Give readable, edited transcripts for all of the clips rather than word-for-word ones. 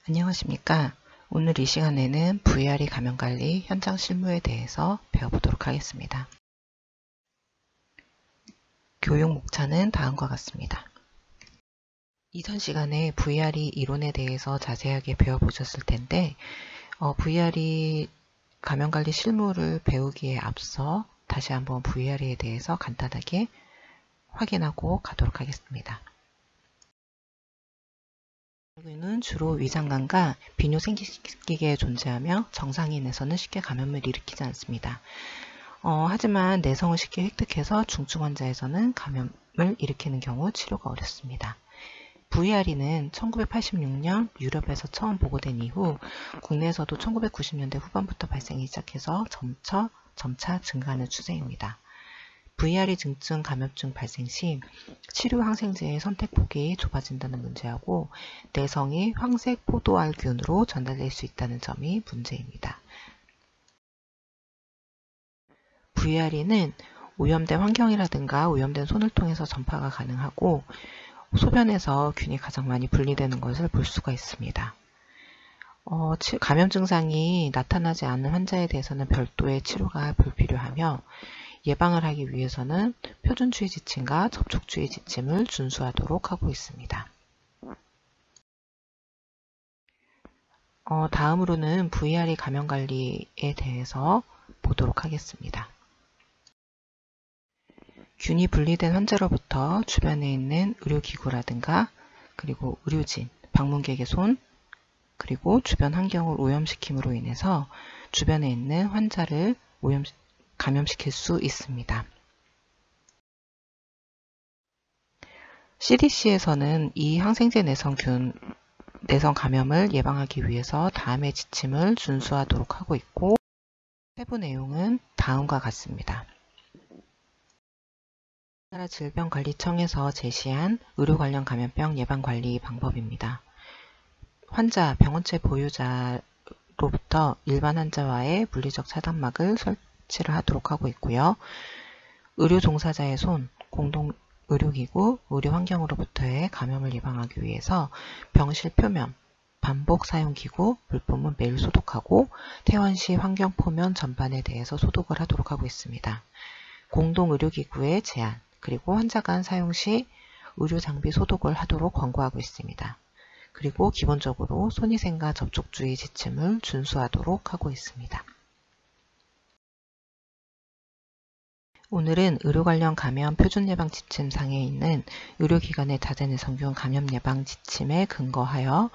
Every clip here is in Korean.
안녕하십니까. 오늘 이 시간에는 VRE 감염관리 현장 실무에 대해서 배워보도록 하겠습니다. 교육 목차는 다음과 같습니다. 이전 시간에 VRE 이론에 대해서 자세하게 배워보셨을 텐데 VRE 감염관리 실무를 배우기에 앞서 다시 한번 VRE에 대해서 간단하게 확인하고 가도록 하겠습니다. 는 주로 위장관과 비뇨 생기기계에 존재하며 정상인에서는 쉽게 감염을 일으키지 않습니다. 하지만 내성을 쉽게 획득해서 중증 환자에서는 감염을 일으키는 경우 치료가 어렵습니다. VRE는 1986년 유럽에서 처음 보고된 이후 국내에서도 1990년대 후반부터 발생이 시작해서 점차 증가하는 추세입니다. VRE 증증 감염증 발생 시 치료 항생제의 선택폭이 좁아진다는 문제하고 내성이 황색 포도알균으로 전달될 수 있다는 점이 문제입니다. VRE는 오염된 환경이라든가 오염된 손을 통해서 전파가 가능하고 소변에서 균이 가장 많이 분리되는 것을 볼 수가 있습니다. 감염 증상이 나타나지 않는 환자에 대해서는 별도의 치료가 불필요하며 예방을 하기 위해서는 표준주의 지침과 접촉주의 지침을 준수하도록 하고 있습니다. 다음으로는 VRE 감염관리에 대해서 보도록 하겠습니다. 균이 분리된 환자로부터 주변에 있는 의료기구라든가 그리고 의료진, 방문객의 손, 그리고 주변 환경을 오염시킴으로 인해서 주변에 있는 환자를 감염시킬 수 있습니다. CDC에서는 이 항생제 내성균 내성 감염을 예방하기 위해서 다음의 지침을 준수하도록 하고 있고 세부 내용은 다음과 같습니다. 우리나라 질병관리청에서 제시한 의료 관련 감염병 예방 관리 방법입니다. 환자, 병원체 보유자로부터 일반 환자와의 물리적 차단막을 설치를 하도록 하고 있고요. 의료 종사자의 손, 공동 의료기구, 의료 환경으로부터의 감염을 예방하기 위해서 병실 표면, 반복 사용 기구, 물품은 매일 소독하고 퇴원 시 환경 표면 전반에 대해서 소독을 하도록 하고 있습니다. 공동 의료기구의 제한, 그리고 환자 간 사용 시 의료 장비 소독을 하도록 권고하고 있습니다. 그리고 기본적으로 손위생과 접촉주의 지침을 준수하도록 하고 있습니다. 오늘은 의료 관련 감염 표준 예방 지침상에 있는 의료기관의 다자내성균 감염 예방 지침에 근거하여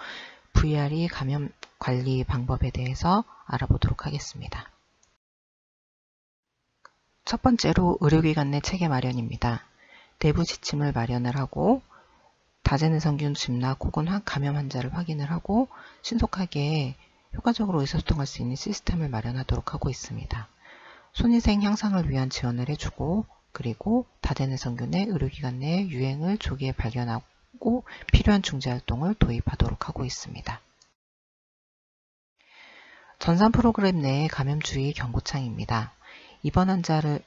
VRE 감염 관리 방법에 대해서 알아보도록 하겠습니다. 첫 번째로 의료기관 내 체계 마련입니다. 내부 지침을 마련을 하고 다자내성균 짐락 혹은 감염 환자를 확인을 하고 신속하게 효과적으로 의사소통할 수 있는 시스템을 마련하도록 하고 있습니다. 손위생 향상을 위한 지원을 해주고 그리고 다자내성균의 의료기관 내 유행을 조기에 발견하고 필요한 중재활동을 도입하도록 하고 있습니다. 전산 프로그램 내의 감염주의 경고창입니다. 입원 환자를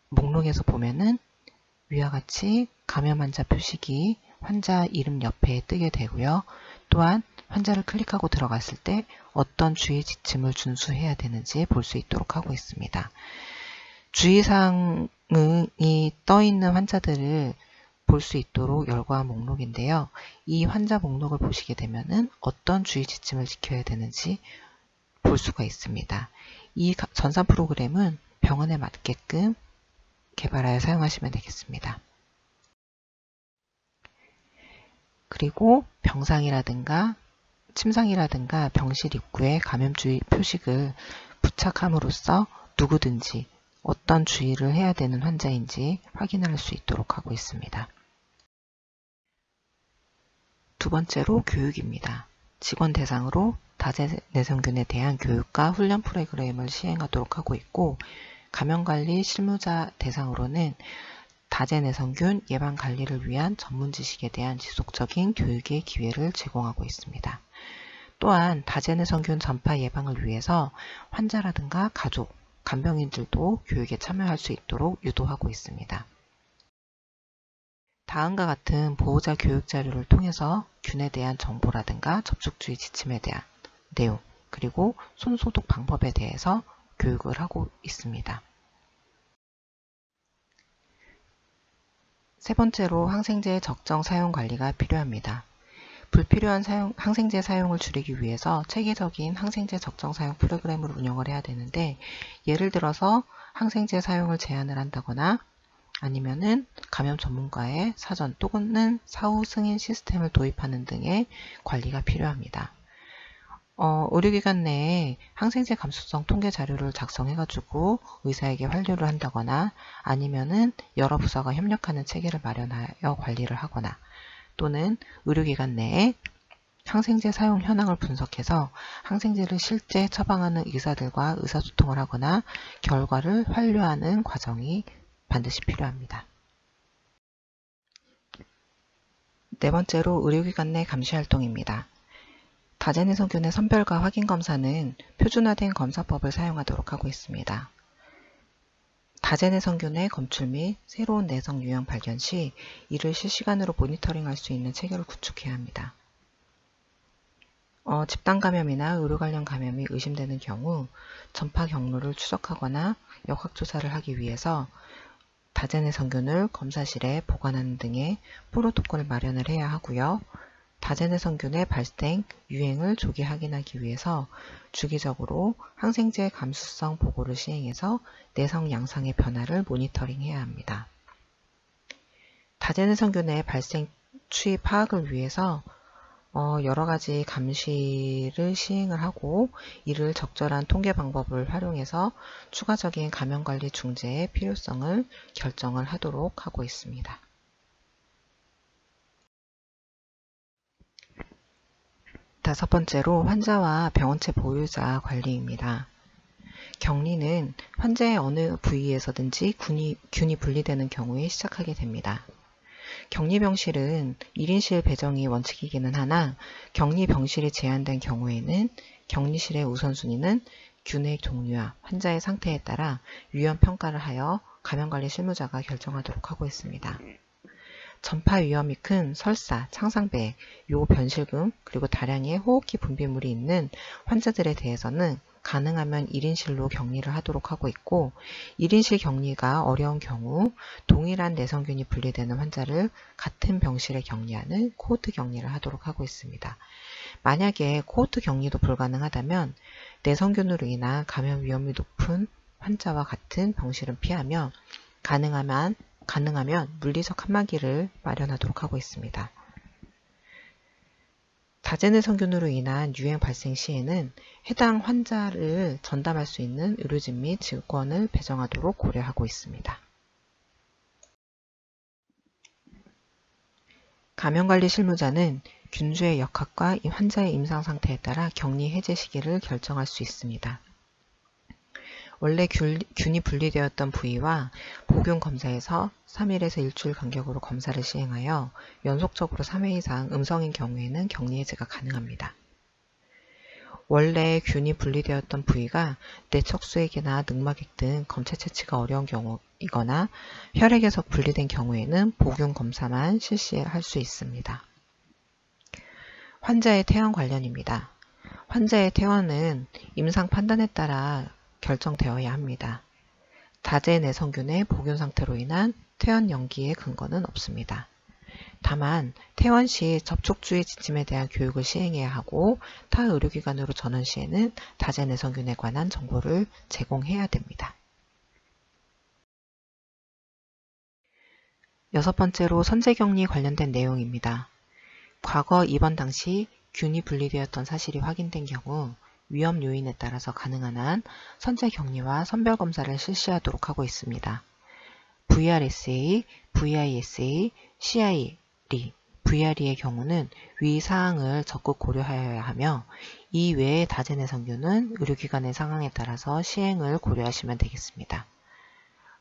목록에서 보면은 위와 같이 감염 환자 표식이 환자 이름 옆에 뜨게 되고요. 또한 환자를 클릭하고 들어갔을 때 어떤 주의 지침을 준수해야 되는지 볼 수 있도록 하고 있습니다. 주의사항이 떠 있는 환자들을 볼 수 있도록 열거한 목록인데요. 이 환자 목록을 보시게 되면은 어떤 주의 지침을 지켜야 되는지 볼 수가 있습니다. 이 전산 프로그램은 병원에 맞게끔 개발하여 사용하시면 되겠습니다. 그리고 병상이라든가 침상이라든가 병실 입구에 감염주의 표식을 부착함으로써 누구든지 어떤 주의를 해야 되는 환자인지 확인할 수 있도록 하고 있습니다. 두 번째로 교육입니다. 직원 대상으로 다자내성균에 대한 교육과 훈련 프로그램을 시행하도록 하고 있고 감염관리 실무자 대상으로는 다제내성균 예방관리를 위한 전문 지식에 대한 지속적인 교육의 기회를 제공하고 있습니다. 또한 다제내성균 전파 예방을 위해서 환자라든가 가족, 간병인들도 교육에 참여할 수 있도록 유도하고 있습니다. 다음과 같은 보호자 교육 자료를 통해서 균에 대한 정보라든가 접촉주의 지침에 대한 내용, 그리고 손소독 방법에 대해서 교육을 하고 있습니다. 세 번째로 항생제의 적정 사용 관리가 필요합니다. 불필요한 항생제 사용을 줄이기 위해서 체계적인 항생제 적정 사용 프로그램을 운영을 해야 되는데, 예를 들어서 항생제 사용을 제한을 한다거나 아니면은 감염 전문가의 사전 또는 사후 승인 시스템을 도입하는 등의 관리가 필요합니다. 의료기관 내에 항생제 감수성 통계 자료를 작성해가지고 의사에게 환류를 한다거나 아니면은 여러 부서가 협력하는 체계를 마련하여 관리를 하거나, 또는 의료기관 내에 항생제 사용 현황을 분석해서 항생제를 실제 처방하는 의사들과 의사소통을 하거나 결과를 환류하는 과정이 반드시 필요합니다. 네 번째로 의료기관 내 감시활동입니다. 다제내성균의 선별과 확인검사는 표준화된 검사법을 사용하도록 하고 있습니다. 다제내성균의 검출 및 새로운 내성 유형 발견 시 이를 실시간으로 모니터링할 수 있는 체계를 구축해야 합니다. 집단 감염이나 의료 관련 감염이 의심되는 경우 전파 경로를 추적하거나 역학조사를 하기 위해서 다제내성균을 검사실에 보관하는 등의 프로토콜을 마련을 해야 하고요. 다제내성균의 발생, 유행을 조기 확인하기 위해서 주기적으로 항생제 감수성 보고를 시행해서 내성 양상의 변화를 모니터링해야 합니다. 다제내성균의 발생 추이 파악을 위해서 여러 가지 감시를 시행을 하고 이를 적절한 통계 방법을 활용해서 추가적인 감염관리 중재의 필요성을 결정을 하도록 하고 있습니다. 다섯 번째로 환자와 병원체 보유자 관리입니다. 격리는 환자의 어느 부위에서든지 균이 분리되는 경우에 시작하게 됩니다. 격리병실은 1인실 배정이 원칙이기는 하나 격리병실이 제한된 경우에는 격리실의 우선순위는 균의 종류와 환자의 상태에 따라 위험 평가를 하여 감염관리 실무자가 결정하도록 하고 있습니다. 전파 위험이 큰 설사, 창상배, 요 변실금, 그리고 다량의 호흡기 분비물이 있는 환자들에 대해서는 가능하면 1인실로 격리를 하도록 하고 있고, 1인실 격리가 어려운 경우 동일한 내성균이 분리되는 환자를 같은 병실에 격리하는 코호트 격리를 하도록 하고 있습니다. 만약에 코호트 격리도 불가능하다면 내성균으로 인한 감염 위험이 높은 환자와 같은 병실은 피하며 가능하면 물리적 칸막이를 마련하도록 하고 있습니다. 다제내성균으로 인한 유행 발생 시에는 해당 환자를 전담할 수 있는 의료진 및 직원을 배정하도록 고려하고 있습니다. 감염관리 실무자는 균주의 역학과 환자의 임상 상태에 따라 격리 해제 시기를 결정할 수 있습니다. 원래 균이 분리되었던 부위와 복용 검사에서 3일에서 일주일 간격으로 검사를 시행하여 연속적으로 3회 이상 음성인 경우에는 격리 해제가 가능합니다. 원래 균이 분리되었던 부위가 뇌척수액이나 늑막액 등 검체 채취가 어려운 경우이거나 혈액에서 분리된 경우에는 복용 검사만 실시할 수 있습니다. 환자의 퇴원 관련입니다. 환자의 퇴원은 임상 판단에 따라 결정되어야 합니다. 다제내성균의 복용 상태로 인한 퇴원 연기의 근거는 없습니다. 다만 퇴원 시 접촉주의 지침에 대한 교육을 시행해야 하고 타 의료기관으로 전원 시에는 다제내성균에 관한 정보를 제공해야 됩니다. 여섯 번째로 선제격리 관련된 내용입니다. 과거 입원 당시 균이 분리되었던 사실이 확인된 경우 위험 요인에 따라서 가능한 한 선제격리와 선별검사를 실시하도록 하고 있습니다. VRSA, VISA, CID, VRE의 경우는 위 사항을 적극 고려하여야 하며 이 외의 다제내성균은 의료기관의 상황에 따라서 시행을 고려하시면 되겠습니다.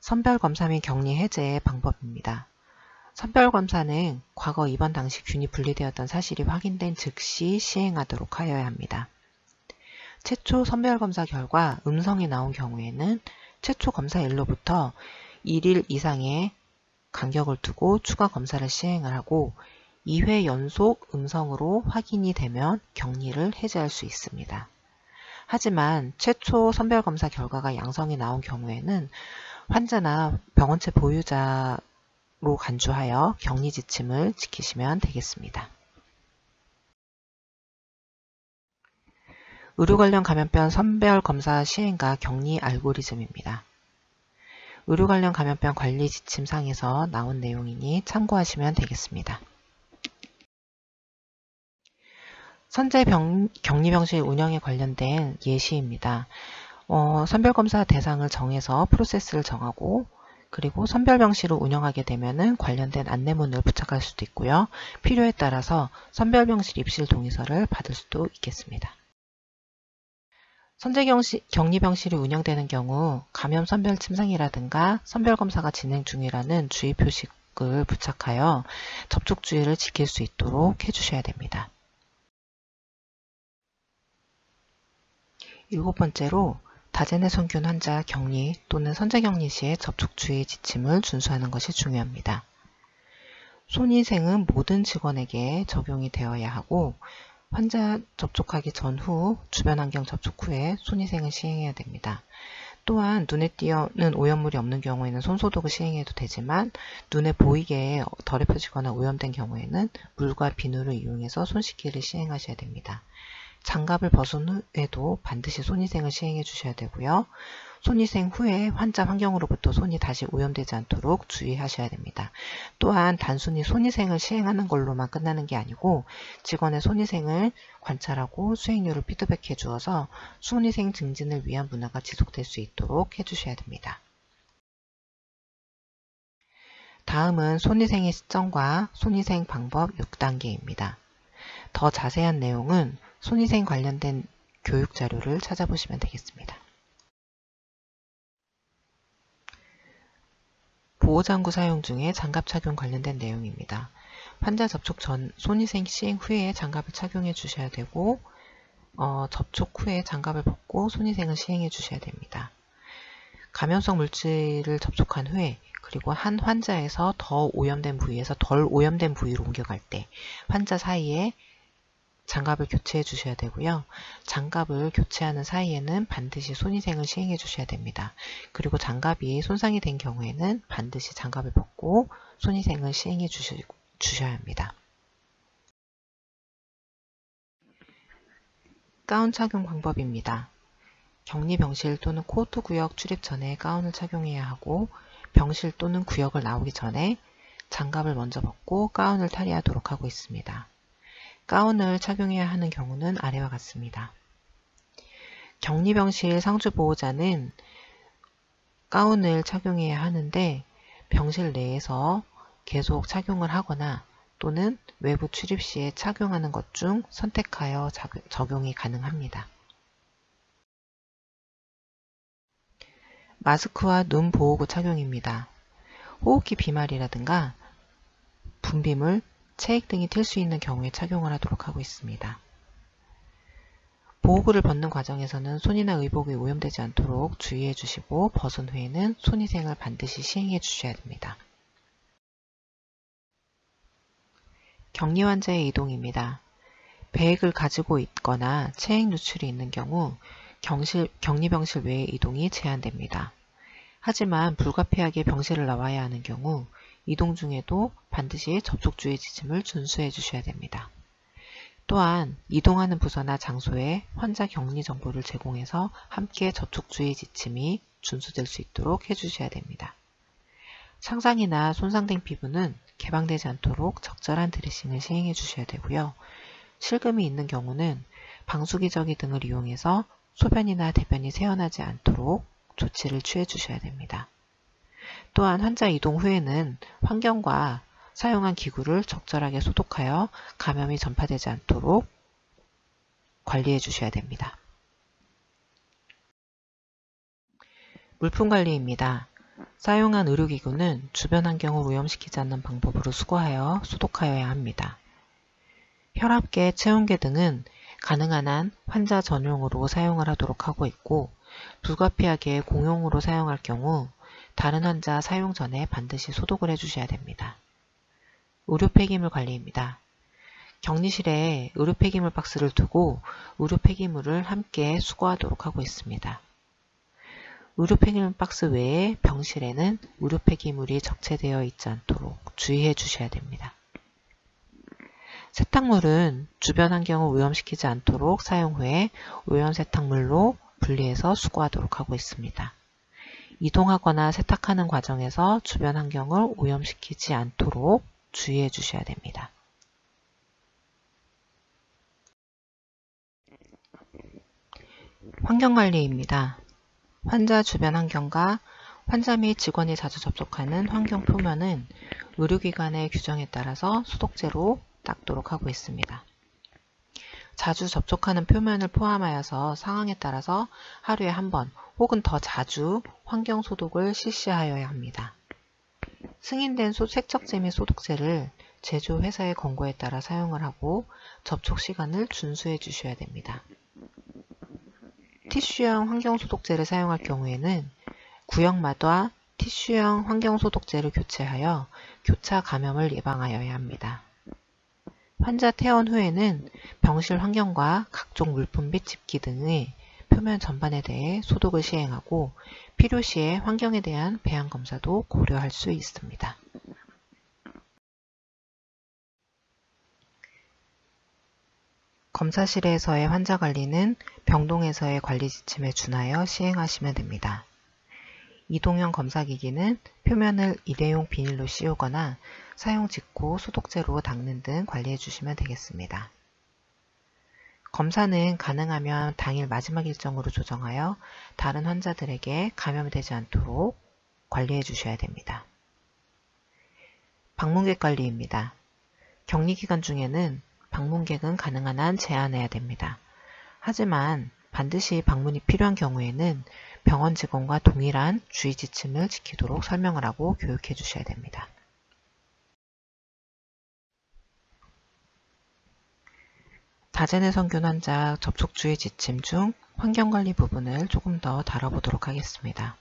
선별검사 및 격리 해제의 방법입니다. 선별검사는 과거 입원 당시 균이 분리되었던 사실이 확인된 즉시 시행하도록 하여야 합니다. 최초 선별검사 결과 음성이 나온 경우에는 최초 검사일로부터 1일 이상의 간격을 두고 추가 검사를 시행을 하고 2회 연속 음성으로 확인이 되면 격리를 해제할 수 있습니다. 하지만 최초 선별검사 결과가 양성이 나온 경우에는 환자나 병원체 보유자로 간주하여 격리 지침을 지키시면 되겠습니다. 의료 관련 감염병 선별검사 시행과 격리 알고리즘입니다. 의료 관련 감염병 관리 지침상에서 나온 내용이니 참고하시면 되겠습니다. 선제 격리병실 운영에 관련된 예시입니다. 선별검사 대상을 정해서 프로세스를 정하고 그리고 선별병실을 운영하게 되면 관련된 안내문을 부착할 수도 있고요. 필요에 따라서 선별병실 입실 동의서를 받을 수도 있겠습니다. 선제 격리병실이 운영되는 경우 감염 선별 침상이라든가 선별검사가 진행 중이라는 주의 표식을 부착하여 접촉 주의를 지킬 수 있도록 해주셔야 됩니다. 7번째로 다제내성균 환자 격리 또는 선제격리 시에 접촉주의 지침을 준수하는 것이 중요합니다. 손위생은 모든 직원에게 적용이 되어야 하고 환자 접촉하기 전후, 주변 환경 접촉 후에 손위생을 시행해야 됩니다. 또한 눈에 띄는 오염물이 없는 경우에는 손소독을 시행해도 되지만 눈에 보이게 더럽혀지거나 오염된 경우에는 물과 비누를 이용해서 손 씻기를 시행하셔야 됩니다. 장갑을 벗은 후에도 반드시 손위생을 시행해 주셔야 되고요. 손위생 후에 환자 환경으로부터 손이 다시 오염되지 않도록 주의하셔야 됩니다. 또한 단순히 손위생을 시행하는 걸로만 끝나는 게 아니고 직원의 손위생을 관찰하고 수행률을 피드백해 주어서 손위생 증진을 위한 문화가 지속될 수 있도록 해주셔야 됩니다. 다음은 손위생의 시점과 손위생 방법 6단계입니다. 더 자세한 내용은 손위생 관련된 교육 자료를 찾아보시면 되겠습니다. 보호장구 사용 중에 장갑 착용 관련된 내용입니다. 환자 접촉 전 손위생 시행 후에 장갑을 착용해 주셔야 되고 접촉 후에 장갑을 벗고 손위생을 시행해 주셔야 됩니다. 감염성 물질을 접촉한 후에 그리고 한 환자에서 더 오염된 부위에서 덜 오염된 부위로 옮겨갈 때 환자 사이에 장갑을 교체해 주셔야 되고요. 장갑을 교체하는 사이에는 반드시 손위생을 시행해 주셔야 됩니다. 그리고 장갑이 손상이 된 경우에는 반드시 장갑을 벗고 손위생을 시행해 주셔야 합니다. 가운 착용 방법입니다. 격리 병실 또는 코호트 구역 출입 전에 가운을 착용해야 하고 병실 또는 구역을 나오기 전에 장갑을 먼저 벗고 가운을 탈의하도록 하고 있습니다. 가운을 착용해야 하는 경우는 아래와 같습니다. 격리병실 상주보호자는 가운을 착용해야 하는데 병실 내에서 계속 착용을 하거나 또는 외부 출입 시에 착용하는 것 중 선택하여 적용이 가능합니다. 마스크와 눈 보호구 착용입니다. 호흡기 비말이라든가 분비물, 체액 등이 튈 수 있는 경우에 착용을 하도록 하고 있습니다. 보호구를 벗는 과정에서는 손이나 의복이 오염되지 않도록 주의해 주시고 벗은 후에는 손위생을 반드시 시행해 주셔야 됩니다. 격리 환자의 이동입니다. 배액을 가지고 있거나 체액 누출이 있는 경우 격리병실 외의 이동이 제한됩니다. 하지만 불가피하게 병실을 나와야 하는 경우 이동 중에도 반드시 접촉주의 지침을 준수해 주셔야 됩니다. 또한 이동하는 부서나 장소에 환자 격리 정보를 제공해서 함께 접촉주의 지침이 준수될 수 있도록 해주셔야 됩니다. 상상이나 손상된 피부는 개방되지 않도록 적절한 드레싱을 시행해 주셔야 되고요. 실금이 있는 경우는 방수기저귀 등을 이용해서 소변이나 대변이 새어나지 않도록 조치를 취해 주셔야 됩니다. 또한 환자 이동 후에는 환경과 사용한 기구를 적절하게 소독하여 감염이 전파되지 않도록 관리해 주셔야 됩니다. 물품 관리입니다. 사용한 의료기구는 주변 환경을 오염시키지 않는 방법으로 수거하여 소독하여야 합니다. 혈압계, 체온계 등은 가능한 한 환자 전용으로 사용을 하도록 하고 있고, 불가피하게 공용으로 사용할 경우 다른 환자 사용 전에 반드시 소독을 해주셔야 됩니다. 의료 폐기물 관리입니다. 격리실에 의료 폐기물 박스를 두고 의료 폐기물을 함께 수거하도록 하고 있습니다. 의료 폐기물 박스 외에 병실에는 의료 폐기물이 적재되어 있지 않도록 주의해 주셔야 됩니다. 세탁물은 주변 환경을 오염시키지 않도록 사용 후에 오염 세탁물로 분리해서 수거하도록 하고 있습니다. 이동하거나 세탁하는 과정에서 주변 환경을 오염시키지 않도록 주의해 주셔야 됩니다. 환경관리입니다. 환자 주변 환경과 환자 및 직원이 자주 접촉하는 환경 표면은 의료기관의 규정에 따라서 소독제로 닦도록 하고 있습니다. 자주 접촉하는 표면을 포함하여서 상황에 따라서 하루에 한 번 혹은 더 자주 환경 소독을 실시하여야 합니다. 승인된 세척제 및 소독제를 제조 회사의 권고에 따라 사용을 하고 접촉 시간을 준수해 주셔야 됩니다. 티슈형 환경소독제를 사용할 경우에는 구역마다 티슈형 환경소독제를 교체하여 교차 감염을 예방하여야 합니다. 환자 퇴원 후에는 병실 환경과 각종 물품 및 집기 등의 표면 전반에 대해 소독을 시행하고 필요시에 환경에 대한 배양검사도 고려할 수 있습니다. 검사실에서의 환자 관리는 병동에서의 관리 지침에 준하여 시행하시면 됩니다. 이동형 검사기기는 표면을 일회용 비닐로 씌우거나 사용 직후 소독제로 닦는 등 관리해 주시면 되겠습니다. 검사는 가능하면 당일 마지막 일정으로 조정하여 다른 환자들에게 감염되지 않도록 관리해 주셔야 됩니다. 방문객 관리입니다. 격리기간 중에는 방문객은 가능한 한 제한해야 됩니다. 하지만 반드시 방문이 필요한 경우에는 병원 직원과 동일한 주의 지침을 지키도록 설명을 하고 교육해 주셔야 됩니다. 다제내성균 환자 접촉 주의 지침 중 환경관리 부분을 조금 더 다뤄보도록 하겠습니다.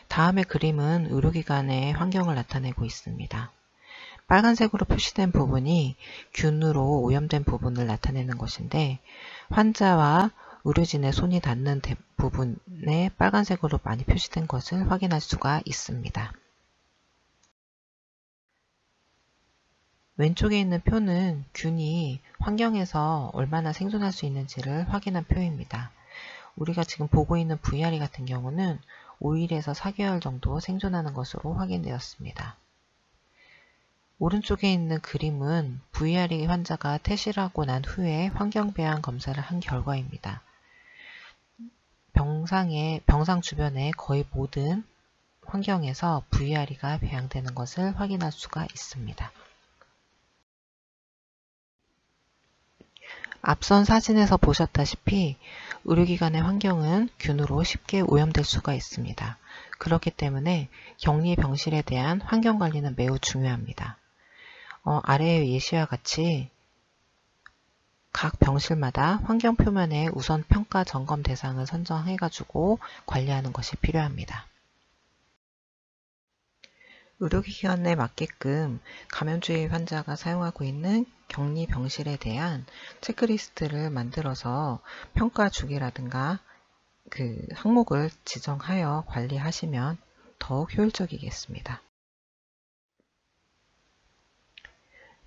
다음의 그림은 의료기관의 환경을 나타내고 있습니다. 빨간색으로 표시된 부분이 균으로 오염된 부분을 나타내는 것인데 환자와 의료진의 손이 닿는 부분에 빨간색으로 많이 표시된 것을 확인할 수가 있습니다. 왼쪽에 있는 표는 균이 환경에서 얼마나 생존할 수 있는지를 확인한 표입니다. 우리가 지금 보고 있는 VRE 같은 경우는 5일에서 4개월 정도 생존하는 것으로 확인되었습니다. 오른쪽에 있는 그림은 VRE 환자가 퇴실하고 난 후에 환경배양 검사를 한 결과입니다. 병상 주변의 거의 모든 환경에서 VRE가 배양되는 것을 확인할 수가 있습니다. 앞선 사진에서 보셨다시피 의료기관의 환경은 균으로 쉽게 오염될 수가 있습니다. 그렇기 때문에 격리 병실에 대한 환경관리는 매우 중요합니다. 아래의 예시와 같이 각 병실마다 환경 표면에 우선 평가 점검 대상을 선정해가지고 관리하는 것이 필요합니다. 의료기관에 맞게끔 감염주의 환자가 사용하고 있는 격리 병실에 대한 체크리스트를 만들어서 평가 주기라든가 그 항목을 지정하여 관리하시면 더욱 효율적이겠습니다.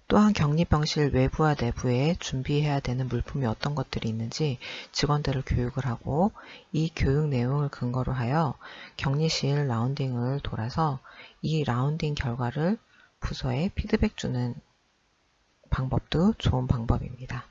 또한 격리병실 외부와 내부에 준비해야 되는 물품이 어떤 것들이 있는지 직원들을 교육을 하고 이 교육 내용을 근거로 하여 격리실 라운딩을 돌아서 이 라운딩 결과를 부서에 피드백 주는 방법도 좋은 방법입니다.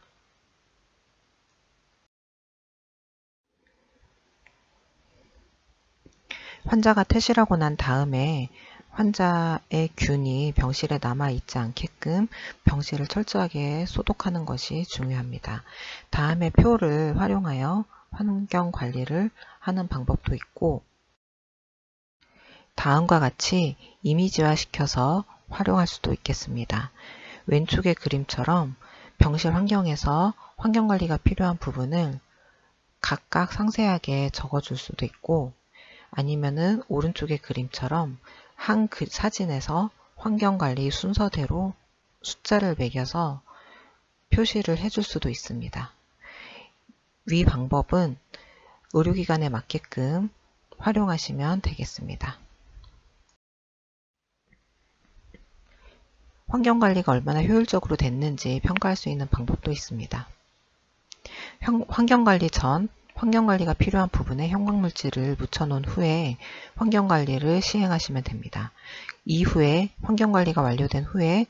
환자가 퇴실하고 난 다음에 환자의 균이 병실에 남아있지 않게끔 병실을 철저하게 소독하는 것이 중요합니다. 다음의 표를 활용하여 환경 관리를 하는 방법도 있고 다음과 같이 이미지화 시켜서 활용할 수도 있겠습니다. 왼쪽의 그림처럼 병실 환경에서 환경관리가 필요한 부분을 각각 상세하게 적어줄 수도 있고, 아니면은 오른쪽의 그림처럼 한 사진에서 환경관리 순서대로 숫자를 매겨서 표시를 해줄 수도 있습니다. 위 방법은 의료기관에 맞게끔 활용하시면 되겠습니다. 환경관리가 얼마나 효율적으로 됐는지 평가할 수 있는 방법도 있습니다. 환경관리 전, 환경관리가 필요한 부분에 형광물질을 묻혀놓은 후에 환경관리를 시행하시면 됩니다. 이후에 환경관리가 완료된 후에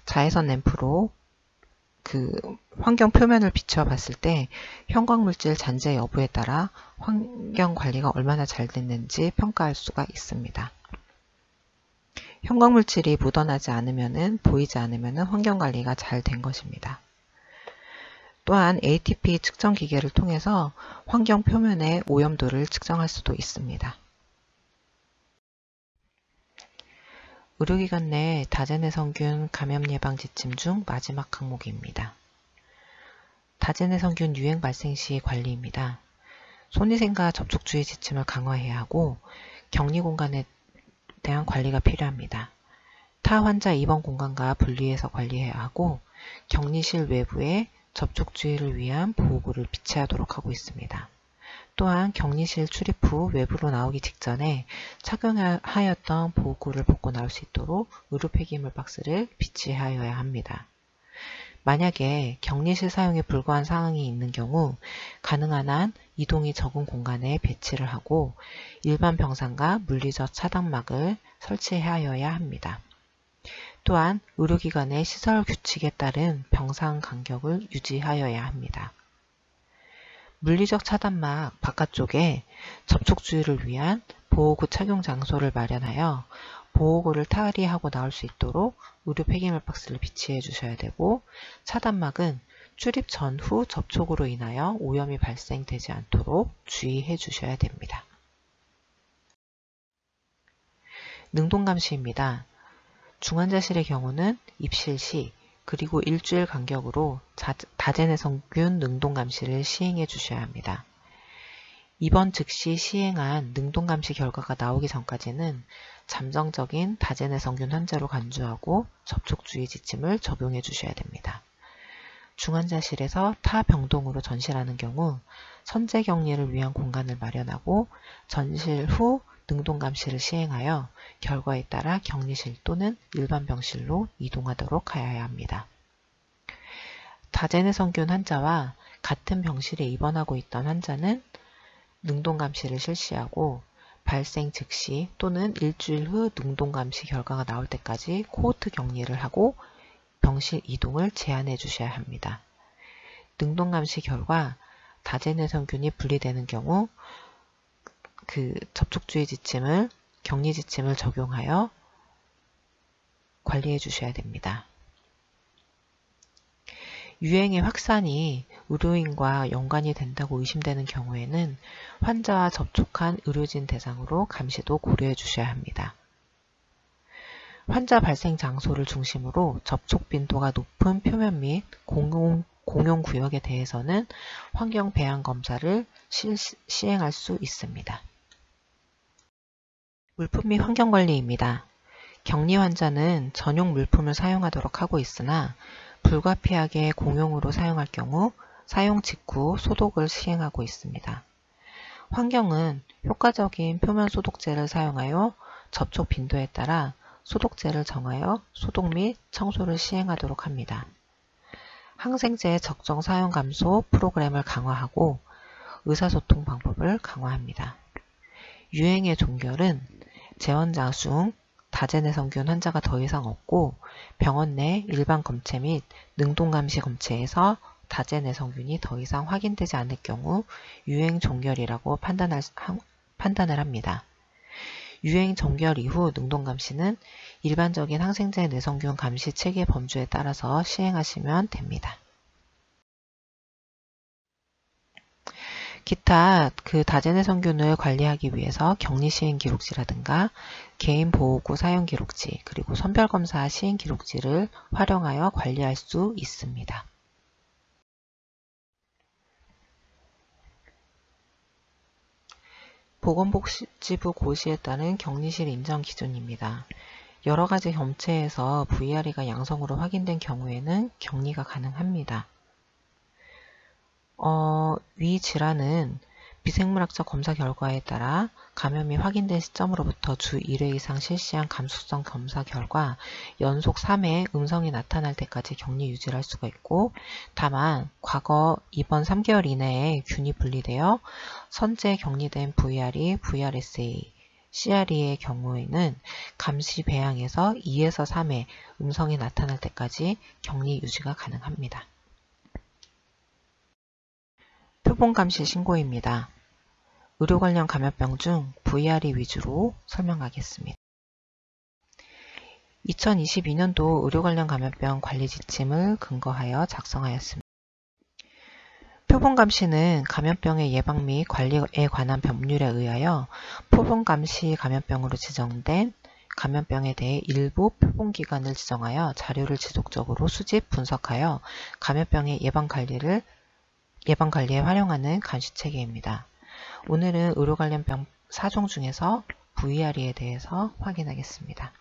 자외선 램프로 환경 표면을 비춰봤을 때 형광물질 잔재 여부에 따라 환경관리가 얼마나 잘 됐는지 평가할 수가 있습니다. 형광물질이 묻어나지 않으면, 보이지 않으면 환경관리가 잘 된 것입니다. 또한 ATP 측정 기계를 통해서 환경 표면의 오염도를 측정할 수도 있습니다. 의료기관 내 다제내성균 감염 예방 지침 중 마지막 항목입니다. 다제내성균 유행 발생 시 관리입니다. 손위생과 접촉 주의 지침을 강화해야 하고 격리 공간에 대한 관리가 필요합니다. 타 환자 입원 공간과 분리해서 관리해야 하고 격리실 외부에 접촉 주의를 위한 보호구를 비치하도록 하고 있습니다. 또한 격리실 출입 후 외부로 나오기 직전에 착용하였던 보호구를 벗고 나올 수 있도록 의료 폐기물 박스를 비치하여야 합니다. 만약에 격리실 사용에 불과한 상황이 있는 경우 가능한 한 이동이 적은 공간에 배치를 하고 일반 병상과 물리적 차단막을 설치하여야 합니다. 또한 의료기관의 시설 규칙에 따른 병상 간격을 유지하여야 합니다. 물리적 차단막 바깥쪽에 접촉 주의를 위한 보호구 착용 장소를 마련하여 보호구를 탈의하고 나올 수 있도록 의료 폐기물 박스를 비치해 주셔야 되고, 차단막은 출입 전후 접촉으로 인하여 오염이 발생되지 않도록 주의해 주셔야 됩니다. 능동감시입니다. 중환자실의 경우는 입실 시 그리고 일주일 간격으로 다제내성균 능동감시를 시행해 주셔야 합니다. 입원 즉시 시행한 능동감시 결과가 나오기 전까지는 잠정적인 다제내성균 환자로 간주하고 접촉주의 지침을 적용해 주셔야 됩니다. 중환자실에서 타 병동으로 전실하는 경우 선제 격리를 위한 공간을 마련하고 전실 후 능동감시를 시행하여 결과에 따라 격리실 또는 일반 병실로 이동하도록 하여야 합니다. 다제내성균 환자와 같은 병실에 입원하고 있던 환자는 능동감시를 실시하고 발생 즉시 또는 일주일 후 능동감시 결과가 나올 때까지 코호트 격리를 하고 병실 이동을 제한해 주셔야 합니다. 능동감시 결과 다제내성균이 분리되는 경우 접촉주의 지침을, 격리 지침을 적용하여 관리해 주셔야 됩니다. 유행의 확산이 의료인과 연관이 된다고 의심되는 경우에는 환자와 접촉한 의료진 대상으로 감시도 고려해 주셔야 합니다. 환자 발생 장소를 중심으로 접촉 빈도가 높은 표면 및 공용 구역에 대해서는 환경 배양 검사를 시행할 수 있습니다. 물품 및 환경관리입니다. 격리 환자는 전용 물품을 사용하도록 하고 있으나 불가피하게 공용으로 사용할 경우 사용 직후 소독을 시행하고 있습니다. 환경은 효과적인 표면 소독제를 사용하여 접촉 빈도에 따라 소독제를 정하여 소독 및 청소를 시행하도록 합니다. 항생제 적정 사용 감소 프로그램을 강화하고 의사소통 방법을 강화합니다. 유행의 종결은 재원자중 다제내성균 환자가 더 이상 없고 병원 내 일반 검체 및 능동감시 검체에서 다제내성균이 더 이상 확인되지 않을 경우 유행 종결이라고 판단을 합니다. 유행 종결 이후 능동감시는 일반적인 항생제 내성균 감시 체계 범주에 따라서 시행하시면 됩니다. 기타 다재내성균을 관리하기 위해서 격리 시행 기록지라든가 개인 보호구 사용 기록지, 그리고 선별검사 시행 기록지를 활용하여 관리할 수 있습니다. 보건복지부 고시에 따른 격리실 인정 기준입니다. 여러 가지 검체에서 VRE가 양성으로 확인된 경우에는 격리가 가능합니다. 위 질환은 비생물학적 검사 결과에 따라 감염이 확인된 시점으로부터 주 1회 이상 실시한 감수성 검사 결과 연속 3회 음성이 나타날 때까지 격리 유지를 할 수가 있고, 다만 과거 이번 3개월 이내에 균이 분리되어 선제 격리된 VRE, VRSA, CRE의 경우에는 감시 배양에서 2에서 3회 음성이 나타날 때까지 격리 유지가 가능합니다. 표본감시 신고입니다. 의료 관련 감염병 중 VRE 위주로 설명하겠습니다. 2022년도 의료 관련 감염병 관리 지침을 근거하여 작성하였습니다. 표본감시는 감염병의 예방 및 관리에 관한 법률에 의하여 표본감시 감염병으로 지정된 감염병에 대해 일부 표본기관을 지정하여 자료를 지속적으로 수집, 분석하여 감염병의 예방관리에 활용하는 감시체계입니다. 오늘은 의료 관련 병 4종 중에서 VRE에 대해서 확인하겠습니다.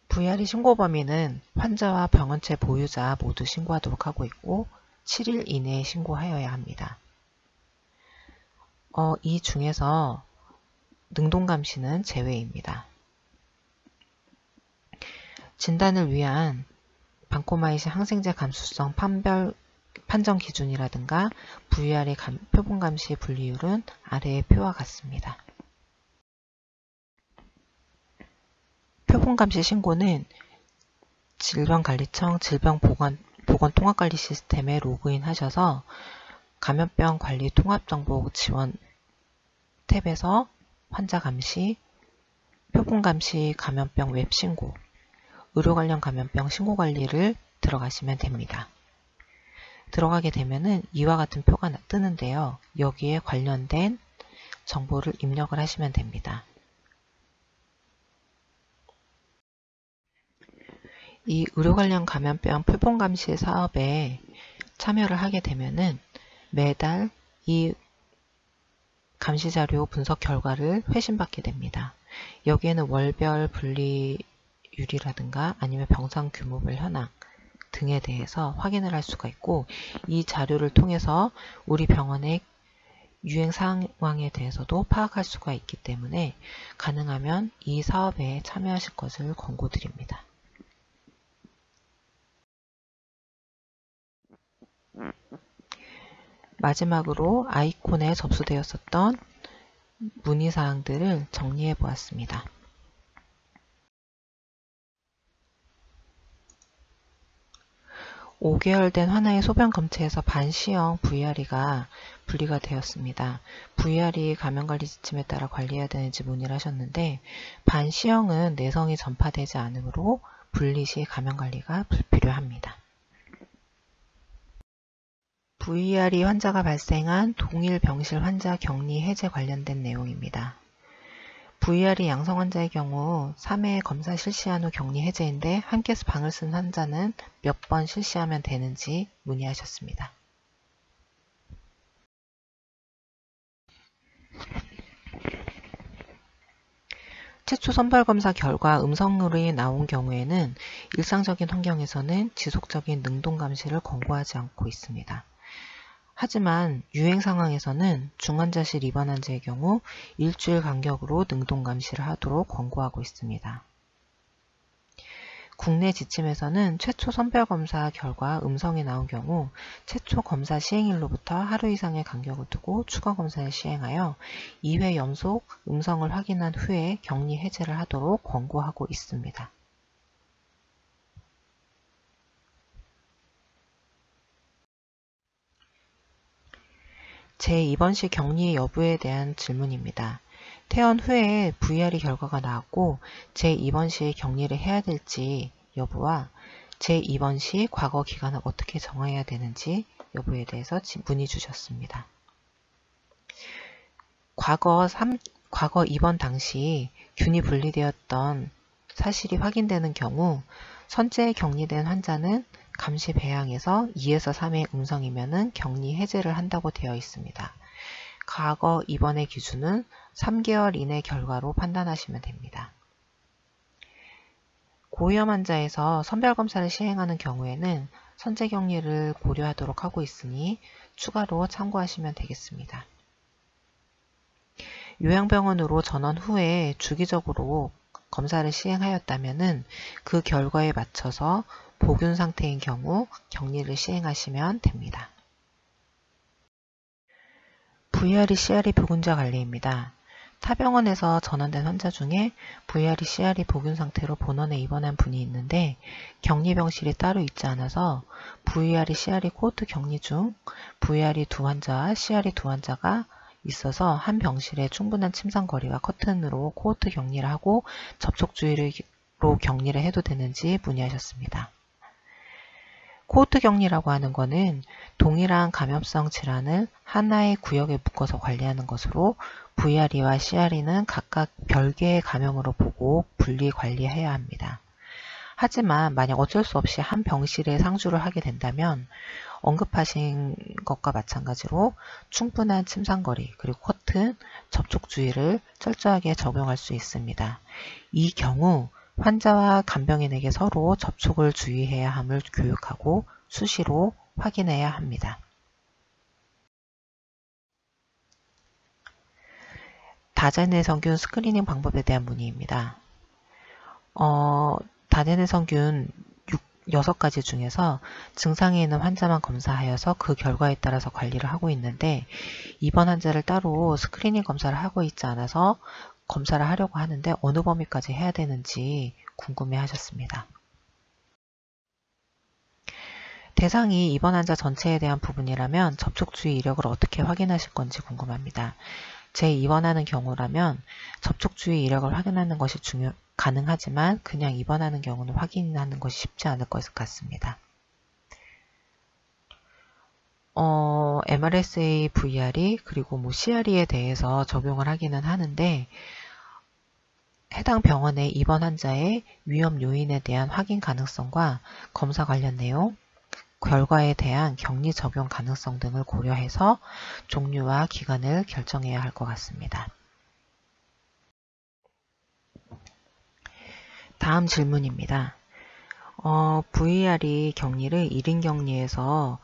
VRE 신고 범위는 환자와 병원체 보유자 모두 신고하도록 하고 있고 7일 이내에 신고하여야 합니다. 이 중에서 능동감시는 제외입니다. 진단을 위한 방코마이신 항생제 감수성 판정 기준이라든가 VRE 표본감시 분리율은 아래의 표와 같습니다. 표본감시 신고는 질병관리청 질병보건통합관리 시스템에 로그인 하셔서 감염병 관리 통합정보 지원 탭에서 환자 감시, 표본감시 감염병 웹 신고, 의료 관련 감염병 신고 관리를 들어가시면 됩니다. 들어가게 되면은 이와 같은 표가 뜨는데요. 여기에 관련된 정보를 입력을 하시면 됩니다. 이 의료 관련 감염병 표본감시 사업에 참여를 하게 되면은 매달 이 감시자료 분석 결과를 회신받게 됩니다. 여기에는 월별 분리율이라든가 아니면 병상 규모별 현황 등에 대해서 확인을 할 수가 있고, 이 자료를 통해서 우리 병원의 유행 상황에 대해서도 파악할 수가 있기 때문에 가능하면 이 사업에 참여하실 것을 권고드립니다. 마지막으로 아이콘에 접수되었었던 문의사항들을 정리해 보았습니다. (5개월) 된 하나의 소변 검체에서 반시형 VRE가 분리가 되었습니다. VRE 감염관리 지침에 따라 관리해야 되는지 문의를 하셨는데, 반시형은 내성이 전파되지 않으므로 분리 시 감염관리가 불필요합니다. VRE 환자가 발생한 동일 병실 환자 격리 해제 관련된 내용입니다. VRE 양성 환자의 경우 3회 검사 실시한 후 격리 해제인데 함께 방을 쓴 환자는 몇 번 실시하면 되는지 문의하셨습니다. 최초 선별검사 결과 음성률이 나온 경우에는 일상적인 환경에서는 지속적인 능동감시를 권고하지 않고 있습니다. 하지만 유행 상황에서는 중환자실 입원 환자의 경우 일주일 간격으로 능동감시를 하도록 권고하고 있습니다. 국내 지침에서는 최초 선별검사 결과 음성이 나온 경우 최초 검사 시행일로부터 하루 이상의 간격을 두고 추가 검사를 시행하여 2회 연속 음성을 확인한 후에 격리 해제를 하도록 권고하고 있습니다. 제2번시 격리 여부에 대한 질문입니다. 퇴원 후에 VRE 결과가 나왔고 제2번시 격리를 해야 될지 여부와 제2번시 과거 기간을 어떻게 정해야 되는지 여부에 대해서 문의 주셨습니다. 과거 입원 당시 균이 분리되었던 사실이 확인되는 경우 선제에 격리된 환자는 감시 배양에서 2에서 3의 음성이면은 격리 해제를 한다고 되어 있습니다. 과거 입원의 기준은 3개월 이내 결과로 판단하시면 됩니다. 고위험 환자에서 선별검사를 시행하는 경우에는 선제 격리를 고려하도록 하고 있으니 추가로 참고하시면 되겠습니다. 요양병원으로 전원 후에 주기적으로 검사를 시행하였다면 그 결과에 맞춰서 보균 상태인 경우 격리를 시행하시면 됩니다. VRE, CRE 보균자 관리입니다. 타 병원에서 전환된 환자 중에 VRE, CRE 보균 상태로 본원에 입원한 분이 있는데 격리병실이 따로 있지 않아서 VRE, CRE 코호트 격리 중 VRE 2 환자와 CRE 2 환자가 있어서 한 병실에 충분한 침상거리와 커튼으로 코호트 격리를 하고 접촉 주의로 격리를 해도 되는지 문의하셨습니다. 코호트 격리라고 하는 것은 동일한 감염성 질환을 하나의 구역에 묶어서 관리하는 것으로 VRE와 CRE는 각각 별개의 감염으로 보고 분리 관리해야 합니다. 하지만 만약 어쩔 수 없이 한 병실에 상주를 하게 된다면 언급하신 것과 마찬가지로 충분한 침상거리 그리고 커튼, 접촉 주의를 철저하게 적용할 수 있습니다. 이 경우 환자와 간병인에게 서로 접촉을 주의해야 함을 교육하고 수시로 확인해야 합니다. 다제내성균 스크리닝 방법에 대한 문의입니다. 다제내성균 6가지 중에서 증상이 있는 환자만 검사하여서 그 결과에 따라서 관리를 하고 있는데 입원 환자를 따로 스크리닝 검사를 하고 있지 않아서 검사를 하려고 하는데 어느 범위까지 해야 되는지 궁금해 하셨습니다. 대상이 입원 환자 전체에 대한 부분이라면 접촉 주의 이력을 어떻게 확인하실 건지 궁금합니다. 재입원하는 경우라면 접촉 주의 이력을 확인하는 것이 가능하지만 그냥 입원하는 경우는 확인하는 것이 쉽지 않을 것 같습니다. MRSA, VRE 그리고 CRE에 대해서 적용을 하기는 하는데 해당 병원의 입원 환자의 위험 요인에 대한 확인 가능성과 검사 관련 내용, 결과에 대한 격리 적용 가능성 등을 고려해서 종류와 기간을 결정해야 할 것 같습니다. 다음 질문입니다. VRE 격리를 1인 격리에서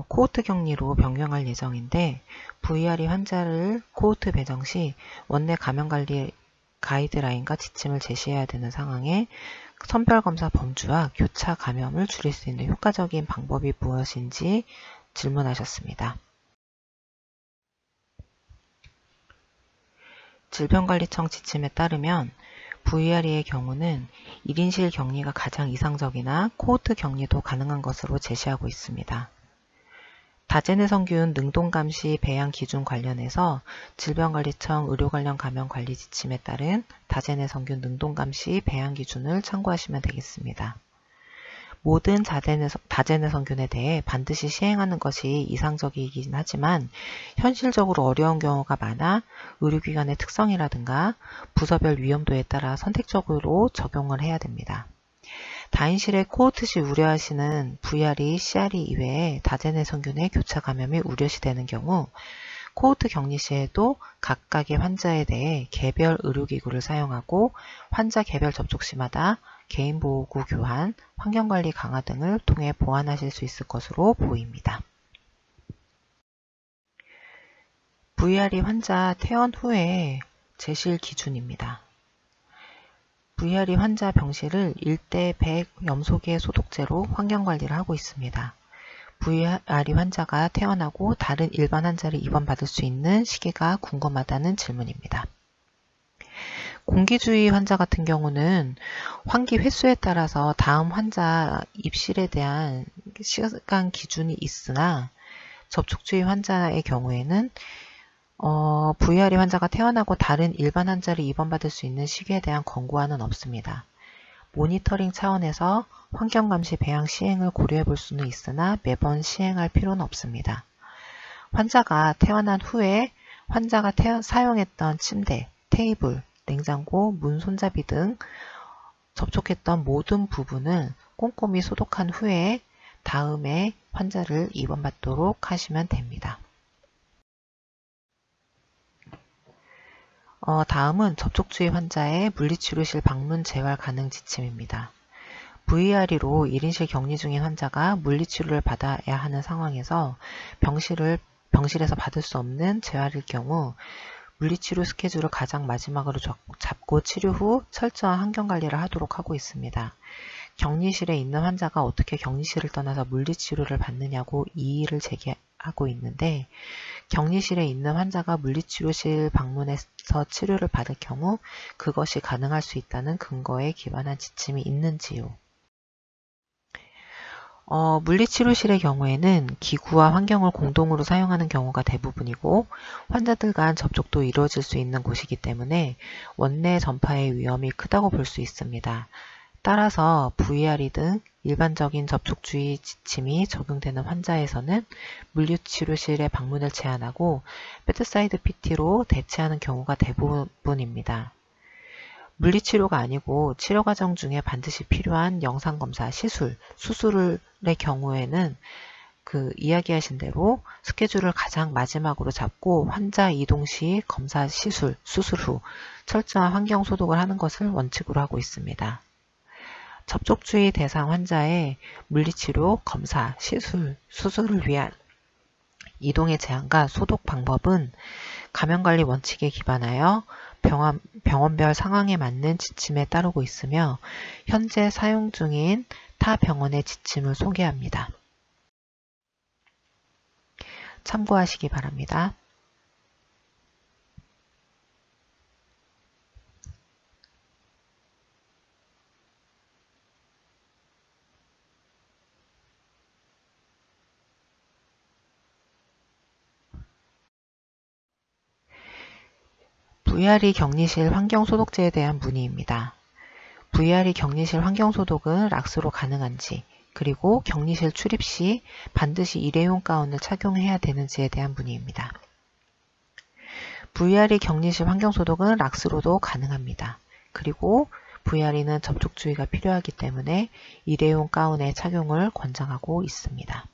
코호트 격리로 변경할 예정인데 VRE 환자를 코호트 배정 시 원내 감염관리 가이드라인과 지침을 제시해야 되는 상황에 선별검사 범주와 교차 감염을 줄일 수 있는 효과적인 방법이 무엇인지 질문하셨습니다. 질병관리청 지침에 따르면 VRE의 경우는 1인실 격리가 가장 이상적이나 코호트 격리도 가능한 것으로 제시하고 있습니다. 다제내성균 능동감시 배양 기준 관련해서 질병관리청 의료관련 감염관리 지침에 따른 다제내성균 능동감시 배양 기준을 참고하시면 되겠습니다. 모든 다제내성균에 대해 반드시 시행하는 것이 이상적이긴 하지만 현실적으로 어려운 경우가 많아 의료기관의 특성이라든가 부서별 위험도에 따라 선택적으로 적용을 해야 됩니다. 다인실의 코호트 시 우려하시는 VRE, CRE 이외에 다제내성균의 교차 감염이 우려시 되는 경우 코호트 격리 시에도 각각의 환자에 대해 개별 의료기구를 사용하고 환자 개별 접촉 시마다 개인보호구 교환, 환경관리 강화 등을 통해 보완하실 수 있을 것으로 보입니다. VRE 환자 퇴원 후에 재실 기준입니다. VRE 환자 병실을 1대 100 염소계 소독제로 환경관리를 하고 있습니다. VRE 환자가 퇴원하고 다른 일반 환자를 입원받을 수 있는 시기가 궁금하다는 질문입니다. 공기주의 환자 같은 경우는 환기 횟수에 따라서 다음 환자 입실에 대한 시간 기준이 있으나 접촉주의 환자의 경우에는 VRE 환자가 퇴원하고 다른 일반 환자를 입원받을 수 있는 시기에 대한 권고안은 없습니다. 모니터링 차원에서 환경감시 배양 시행을 고려해 볼 수는 있으나 매번 시행할 필요는 없습니다. 환자가 퇴원한 후에 환자가 사용했던 침대, 테이블, 냉장고, 문 손잡이 등 접촉했던 모든 부분을 꼼꼼히 소독한 후에 다음에 환자를 입원받도록 하시면 됩니다. 다음은 접촉주의 환자의 물리치료실 방문 재활 가능 지침입니다. VRE로 1인실 격리 중인 환자가 물리치료를 받아야 하는 상황에서 병실에서 받을 수 없는 재활일 경우 물리치료 스케줄을 가장 마지막으로 잡고 치료 후 철저한 환경관리를 하도록 하고 있습니다. 격리실에 있는 환자가 어떻게 격리실을 떠나서 물리치료를 받느냐고 이의를 제기하고 있는데, 격리실에 있는 환자가 물리치료실 방문해서 치료를 받을 경우 그것이 가능할 수 있다는 근거에 기반한 지침이 있는지요. 물리치료실의 경우에는 기구와 환경을 공동으로 사용하는 경우가 대부분이고 환자들 간 접촉도 이루어질 수 있는 곳이기 때문에 원내 전파의 위험이 크다고 볼 수 있습니다. 따라서 VRE 등 일반적인 접촉주의 지침이 적용되는 환자에서는 물리치료실의 방문을 제한하고 베드사이드 PT로 대체하는 경우가 대부분입니다. 물리치료가 아니고 치료 과정 중에 반드시 필요한 영상검사, 수술의 경우에는 이야기하신 대로 스케줄을 가장 마지막으로 잡고 환자 이동 시 검사, 수술 후 철저한 환경 소독을 하는 것을 원칙으로 하고 있습니다. 접촉주의 대상 환자의 물리치료, 검사, 수술을 위한 이동의 제한과 소독 방법은 감염관리 원칙에 기반하여 병원별 상황에 맞는 지침에 따르고 있으며 현재 사용 중인 타 병원의 지침을 소개합니다. 참고하시기 바랍니다. VRE 격리실 환경소독제에 대한 문의입니다. VRE 격리실 환경소독은 락스로 가능한지, 그리고 격리실 출입 시 반드시 일회용 가운을 착용해야 되는지에 대한 문의입니다. VRE 격리실 환경소독은 락스로도 가능합니다. 그리고 VRE는 접촉주의가 필요하기 때문에 일회용 가운의 착용을 권장하고 있습니다.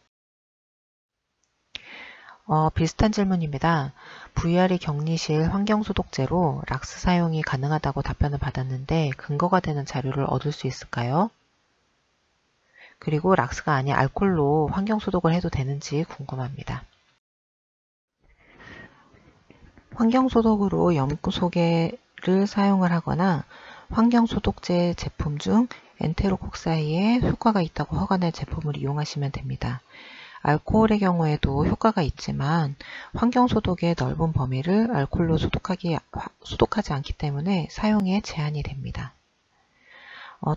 비슷한 질문입니다. VRE 격리실 환경소독제로 락스 사용이 가능하다고 답변을 받았는데 근거가 되는 자료를 얻을 수 있을까요? 그리고 락스가 아닌 알콜로 환경소독을 해도 되는지 궁금합니다. 환경소독으로 염소개를 사용을 하거나 환경소독제 제품 중 엔테로콕사이에 효과가 있다고 허가된 제품을 이용하시면 됩니다. 알코올의 경우에도 효과가 있지만 환경소독의 넓은 범위를 알코올로 소독하지 않기 때문에 사용에 제한이 됩니다.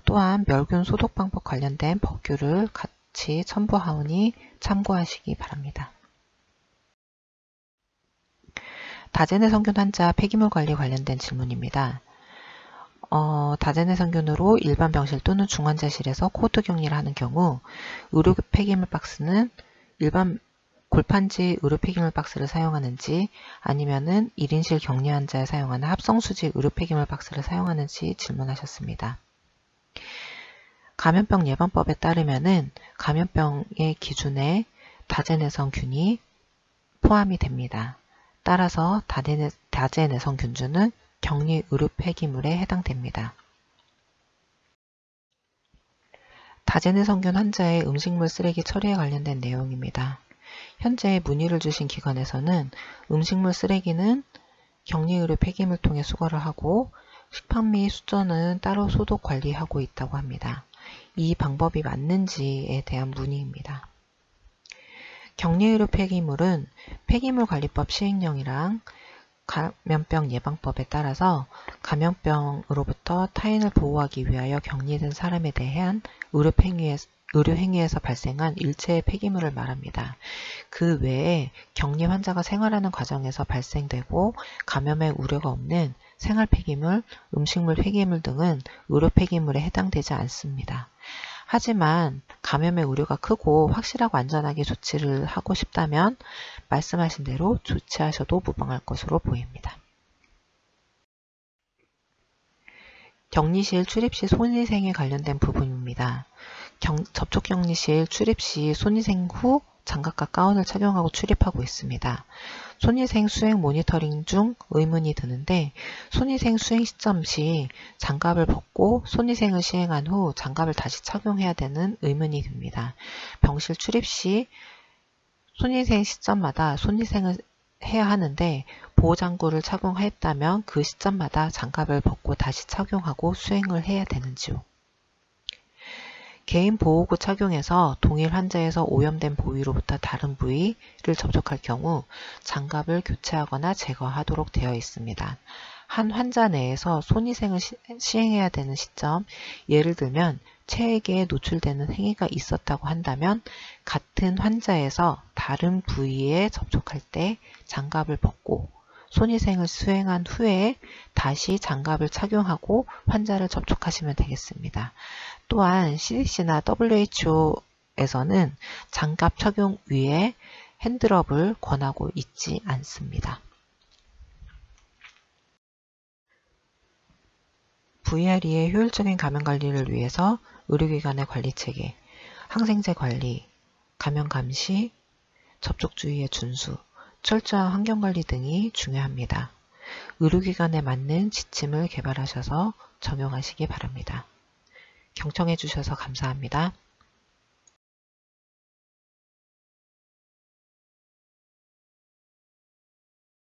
또한 멸균 소독 방법 관련된 법규를 같이 첨부하오니 참고하시기 바랍니다. 다제내성균 환자 폐기물 관리 관련된 질문입니다. 다제내성균으로 일반 병실 또는 중환자실에서 코호트 격리를 하는 경우 의료 폐기물 박스는 일반 골판지 의료 폐기물 박스를 사용하는지 아니면은 1인실 격리 환자에 사용하는 합성수지 의료 폐기물 박스를 사용하는지 질문하셨습니다. 감염병 예방법에 따르면은 감염병의 기준에 다제내성균이 포함이 됩니다. 따라서 다제내성균주는 격리 의료 폐기물에 해당됩니다. 다제내성균 환자의 음식물 쓰레기 처리에 관련된 내용입니다. 현재 문의를 주신 기관에서는 음식물 쓰레기는 격리 의료 폐기물통에 수거를 하고 식판 및 수저는 따로 소독 관리하고 있다고 합니다. 이 방법이 맞는지에 대한 문의입니다. 격리 의료 폐기물은 폐기물관리법 시행령이랑 감염병 예방법에 따라서 감염병으로부터 타인을 보호하기 위하여 격리된 사람에 대한 의료행위에서 발생한 일체의 폐기물을 말합니다. 그 외에 격리 환자가 생활하는 과정에서 발생되고 감염의 우려가 없는 생활 폐기물, 음식물 폐기물 등은 의료 폐기물에 해당되지 않습니다. 하지만 감염의 우려가 크고 확실하고 안전하게 조치를 하고 싶다면 말씀하신 대로 조치하셔도 무방할 것으로 보입니다. 격리실 출입 시 손위생에 관련된 부분입니다. 접촉 격리실 출입 시 손위생 후 장갑과 가운을 착용하고 출입하고 있습니다. 손위생 수행 모니터링 중 의문이 드는데 손위생 수행 시점 시 장갑을 벗고 손위생을 시행한 후 장갑을 다시 착용해야 되는 의문이 듭니다. 병실 출입 시 손위생 시점마다 손위생을 해야 하는데 보호장구를 착용했다면 그 시점마다 장갑을 벗고 다시 착용하고 수행을 해야 되는지요. 개인 보호구 착용해서 동일 환자에서 오염된 부위로부터 다른 부위를 접촉할 경우 장갑을 교체하거나 제거하도록 되어 있습니다. 한 환자 내에서 손위생을 시행해야 되는 시점, 예를 들면 체액에 노출되는 행위가 있었다고 한다면 같은 환자에서 다른 부위에 접촉할 때 장갑을 벗고 손위생을 수행한 후에 다시 장갑을 착용하고 환자를 접촉하시면 되겠습니다. 또한 CDC나 WHO에서는 장갑 착용 위에 핸드럽을 권하고 있지 않습니다. VRE의 효율적인 감염 관리를 위해서 의료기관의 관리체계, 항생제 관리, 감염 감시, 접촉 주의의 준수, 철저한 환경관리 등이 중요합니다. 의료기관에 맞는 지침을 개발하셔서 적용하시기 바랍니다. 경청해 주셔서 감사합니다.